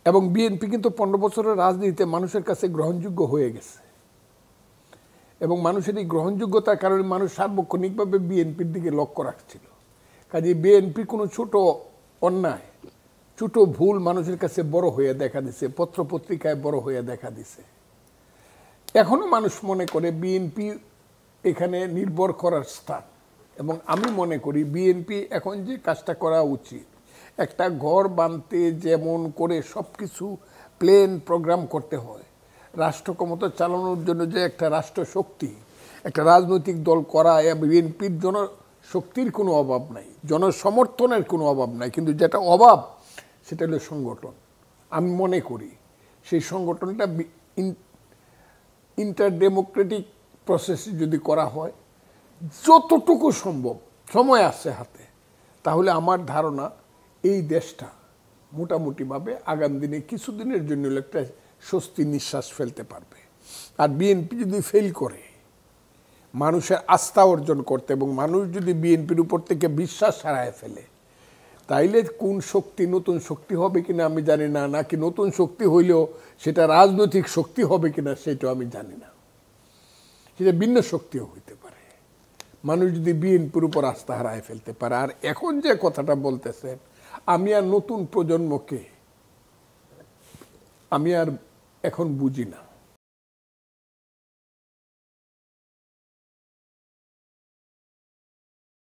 এবং বিএনপি কিন্তু 15 বছরের রাজনীতিতে মানুষের কাছে গ্রহণযোগ্য হয়ে গেছে এবং মানুষের এই গ্রহণযোগ্যতার কারণে মানুষ সার্বক্ষণিকভাবে বিএনপির দিকে লক্ষ্য রাখছিল। কাজে বিএনপি কোনো ছোট অন্যায়, ছোট ভুল মানুষের কাছে বড় হয়ে দেখা দিছে, পত্রপত্রিকায় বড় হয়ে দেখা দিছে। এখনো মানুষ মনে করে বিএনপি এখানে নির্ভর করার স্থান, এবং আমি মনে করি বিএনপি এখন যে কাজটা করা উচিত, একটা ঘর বাঁধতে যেমন করে সব কিছু প্ল্যান প্রোগ্রাম করতে হয়, রাষ্ট্র ক্ষমতা চালানোর জন্য যে একটা রাষ্ট্র শক্তি, একটা রাজনৈতিক দল করা, বিএনপির জনশক্তির কোনো অভাব নাই, জনসমর্থনের কোনো অভাব নাই, কিন্তু যেটা অভাব সেটা হলো সংগঠন। আমি মনে করি সেই সংগঠনটা ইন্টার ডেমোক্রেটিক প্রসেসে যদি করা হয়, যতটুকু সম্ভব, সময় আসছে হাতে, তাহলে আমার ধারণা এই দেশটা মোটামুটিভাবে আগামী দিনে কিছুদিনের জন্য একটা স্বস্তি নিঃশ্বাস ফেলতে পারবে। আর বিএনপি যদি ফেল করে মানুষের আস্থা অর্জন করতে, এবং মানুষ যদি বিএনপির উপর থেকে বিশ্বাস হারায় ফেলে, তাইলে কোন শক্তি, নতুন শক্তি হবে কিনা আমি জানি না, নাকি নতুন শক্তি হইলেও সেটা রাজনৈতিক শক্তি হবে কিনা সেটাও আমি জানি না, সেটা ভিন্ন শক্তিও হইতে পারে। মানুষ যদি বিএনপির উপর আস্থা হারায় ফেলতে পারে। আর এখন যে কথাটা বলতেছেন, আমি আর নতুন প্রজন্মকে আমি আর এখন বুঝি না।